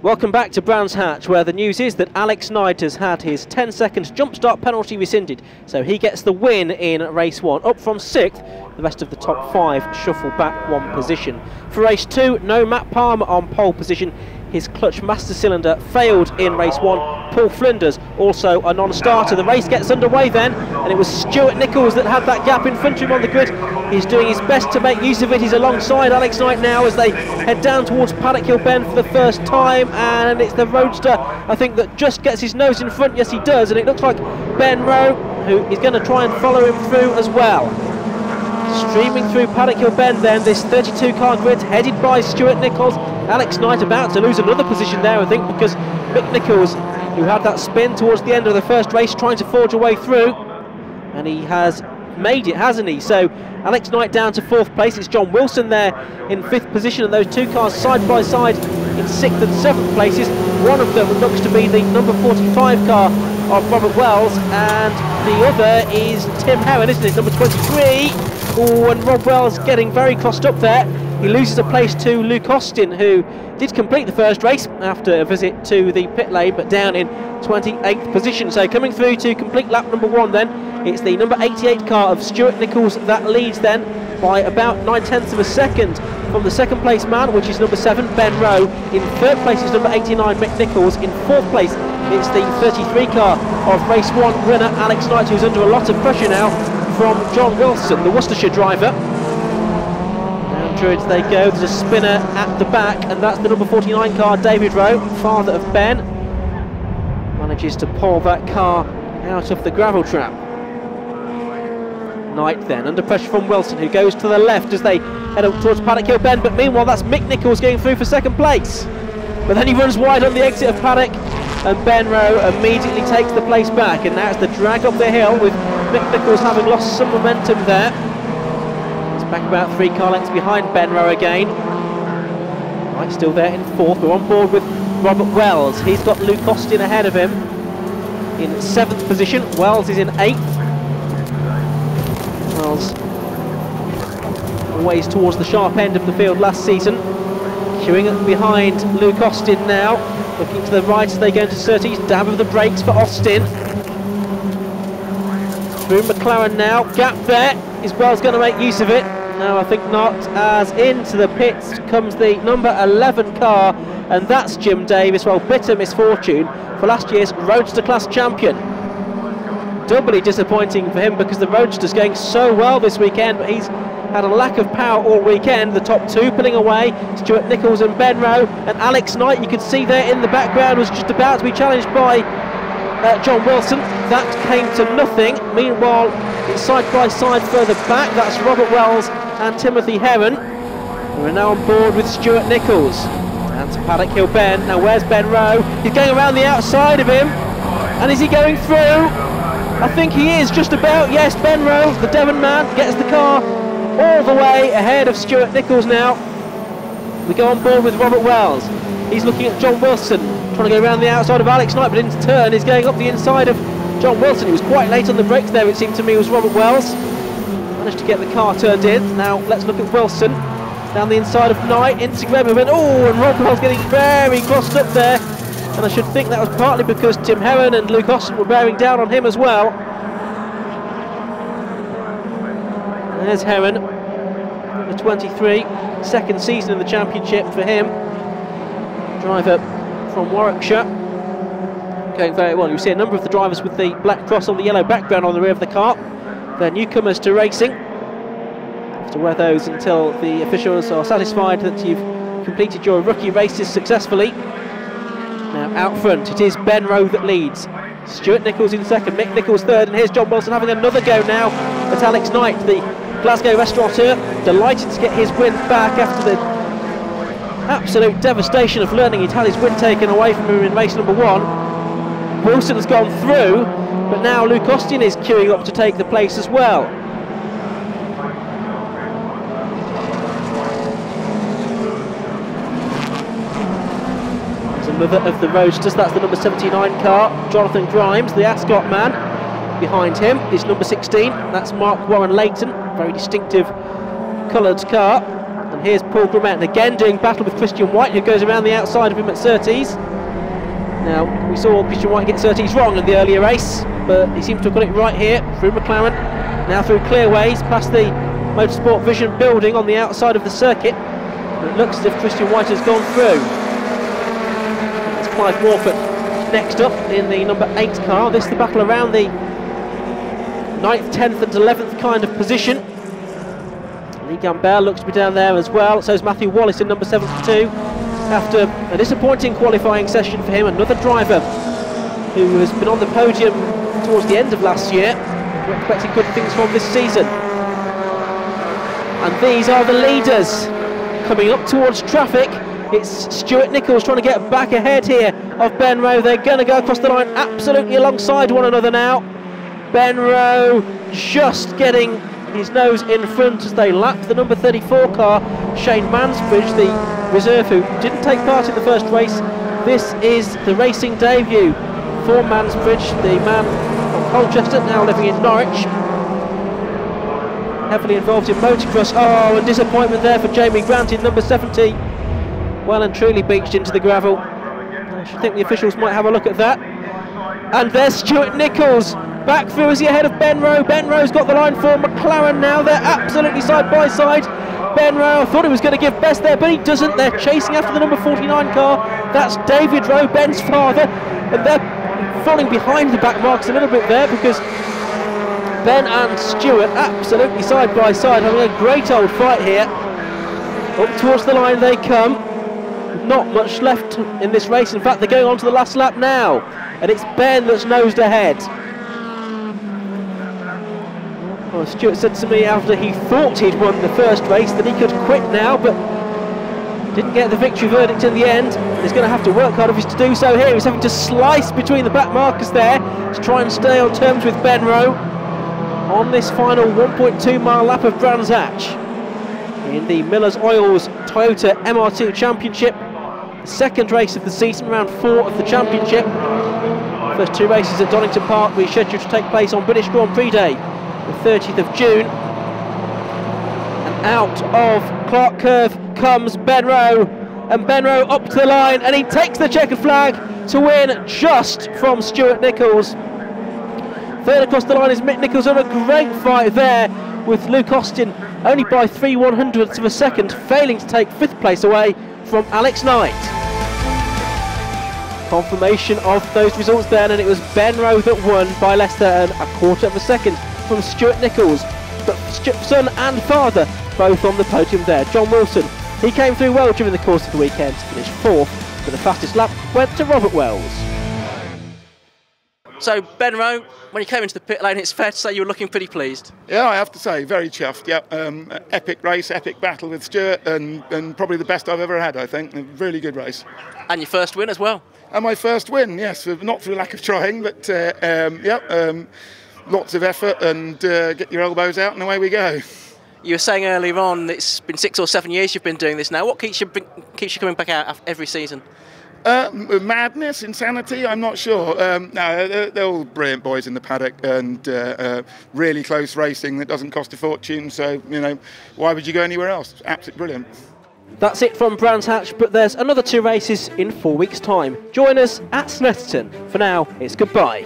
Welcome back to Brands Hatch, where the news is that Alex Knight has had his 10-second jump start penalty rescinded, so he gets the win in race 1. Up from 6th, the rest of the top 5 shuffle back 1 position. For race 2, no Matt Palmer on pole position. His clutch master cylinder failed in race 1. Paul Flinders also a non-starter. The race gets underway then, and it was Stuart Nichols that had that gap in front of him on the grid. He's doing his best to make use of it. He's alongside Alex Knight now as they head down towards Paddock Hill Bend for the first time, and it's the roadster, I think, that just gets his nose in front. Yes, he does, and it looks like Ben Rowe, who is going to try and follow him through as well. Streaming through Paddock Hill Bend then, this 32-car grid headed by Stuart Nichols. Alex Knight about to lose another position there, I think, because Mick Nichols, who had that spin towards the end of the first race, trying to forge a way through, and he has made it, hasn't he? So Alex Knight down to 4th place. It's John Wilson there in 5th position, and those 2 cars side by side in 6th and 7th places. One of them looks to be the number 45 car of Robert Wells, and the other is Tim Heron, isn't it? Number 23. Oh, and Rob Wells getting very crossed up there. He loses a place to Luke Austin, who did complete the first race after a visit to the pit lane, but down in 28th position. So coming through to complete lap number 1 then, it's the number 88 car of Stuart Nichols that leads then by about 9/10 of a second from the 2nd place man, which is number 7, Ben Rowe. In 3rd place is number 89, Mick Nichols. In 4th place, it's the 33 car of race 1 winner, Alex Knight, who's under a lot of pressure now from John Wilson, the Worcestershire driver. Down Druids they go. There's a spinner at the back, and that's the number 49 car, David Rowe, father of Ben. Manages to pull that car out of the gravel trap. Knight then, under pressure from Wilson, who goes to the left as they head up towards Paddock Hill Bend, but meanwhile that's Mick Nichols going through for 2nd place. But then he runs wide on the exit of Paddock, and Ben Rowe immediately takes the place back, and now it's the drag up the hill with Mick Nichols having lost some momentum there. It's back about 3 car lengths behind Ben Rowe again. Right, still there in 4th. We're on board with Robert Wells. He's got Luke Austin ahead of him in 7th position. Wells is in 8th. Wells always towards the sharp end of the field last season. Queuing up behind Luke Austin now. Looking to the right as they go into Surtees. Dab of the brakes for Austin. Through McLaren now, gap there. Is Wells going to make use of it? No, I think not, as into the pits comes the number 11 car, and that's Jim Davis. Well, bitter misfortune for last year's Roadster Class champion. Doubly disappointing for him because the Roadster's going so well this weekend, but he's had a lack of power all weekend. The top 2 pulling away, Stuart Nichols and Ben Rowe, and Alex Knight, you can see there in the background, was just about to be challenged by John Wilson. That came to nothing. Meanwhile, it's side by side further back, that's Robert Wells and Timothy Heron. We're now on board with Stuart Nichols. And to Paddock Hill Bend. Now where's Ben Rowe? He's going around the outside of him. And is he going through? I think he is, just about. Yes, Ben Rowe, the Devon man, gets the car all the way ahead of Stuart Nichols now. We go on board with Robert Wells. He's looking at John Wilson, trying to go around the outside of Alex Knight, but into turn is going up the inside of John Wilson. He was quite late on the brakes there, it seemed to me, was Robert Wells. Managed to get the car turned in. Now let's look at Wilson. Down the inside of Knight, into grab movement. Oh, and Robert Wells getting very crossed up there. And I should think that was partly because Tim Heron and Luke Austin were bearing down on him as well. There's Heron, the 23, 2nd season in the championship for him. Driver from Warwickshire, going very well. You see a number of the drivers with the black cross on the yellow background on the rear of the car. They're newcomers to racing. Have to wear those until the officials are satisfied that you've completed your rookie races successfully. Now out front, it is Ben Rowe that leads. Stuart Nichols in 2nd, Mick Nichols 3rd, and here's John Wilson having another go now at Alex Knight, the Glasgow restaurateur, delighted to get his win back after the absolute devastation of learning he'd had his win taken away from him in race number 1. Wilson has gone through, but now Luke Austin is queuing up to take the place as well. Another of the Roadsters, that's the number 79 car, Jonathan Grimes, the Ascot man. Behind him is number 16, that's Mark Warren Leighton, very distinctive coloured car. Here's Paul Grumet again doing battle with Christian White, who goes around the outside of him at Surtees. Now, we saw Christian White get Surtees wrong in the earlier race, but he seems to have got it right here, through McLaren, now through Clearways, past the Motorsport Vision building on the outside of the circuit. It looks as if Christian White has gone through. It's Clive Morford next up in the number 8 car. This is the battle around the 9th, 10th and 11th kind of position. Lee Gambert looks to be down there as well, so is Matthew Wallace in number 72. After a disappointing qualifying session for him, another driver who has been on the podium towards the end of last year. We're expecting good things from this season. And these are the leaders coming up towards traffic. It's Stuart Nichols trying to get back ahead here of Ben Rowe. They're going to go across the line absolutely alongside one another now. Ben Rowe just getting his nose in front as they lap the number 34 car, Shane Mansbridge, the reserve who didn't take part in the first race. This is the racing debut for Mansbridge, the man from Colchester, now living in Norwich. Heavily involved in motocross. Oh, and disappointment there for Jamie Grant in number 70. Well and truly beached into the gravel. I should think the officials might have a look at that. And there's Stuart Nichols back through. Is he ahead of Ben Rowe? Ben Rowe's got the line for McLaren now. They're absolutely side by side. Ben Rowe, I thought he was going to give best there, but he doesn't. They're chasing after the number 49 car. That's David Rowe, Ben's father, and they're falling behind the back marks a little bit there because Ben and Stuart absolutely side by side, having a great old fight here. Up towards the line they come. Not much left in this race. In fact, they're going on to the last lap now, and it's Ben that's nosed ahead. Well, Stuart said to me after he thought he'd won the first race that he could quit now, but didn't get the victory verdict in the end. He's going to have to work hard if he's to do so here. He's having to slice between the back markers there to try and stay on terms with Ben Rowe on this final 1.2 mile lap of Brands Hatch in the Miller's Oils Toyota MR2 Championship. The second race of the season, round 4 of the championship. First 2 races at Donington Park rescheduled to take place on British Grand Prix Day, the 30th of June. And out of Clark Curve comes Ben Rowe, and Ben Rowe up to the line, and he takes the checkered flag to win just from Stuart Nichols. Third across the line is Mick Nichols, on a great fight there with Luke Austin, only by 3/100ths of a second, failing to take 5th place away from Alex Knight. Confirmation of those results then, and it was Ben Rowe that won by less than 1/4 of a second from Stuart Nichols. But son and father both on the podium there. John Wilson, he came through well during the course of the weekend to finish 4th, but the fastest lap went to Robert Wells. So Ben Rowe, when you came into the pit lane, it's fair to say you were looking pretty pleased. Yeah, I have to say, very chuffed. Yeah, epic race, epic battle with Stuart, and probably the best I've ever had, I think. A really good race. And your first win as well. And my first win, yes, not through lack of trying, but lots of effort and get your elbows out and away we go. You were saying earlier on it's been 6 or 7 years you've been doing this now. What keeps you coming back out every season? Madness, insanity, I'm not sure. No, they're all brilliant boys in the paddock, and really close racing that doesn't cost a fortune, so, you know, why would you go anywhere else? Absolutely brilliant. That's it from Brands Hatch, but there's another 2 races in 4 weeks' time. Join us at Snetterton. For now, it's goodbye.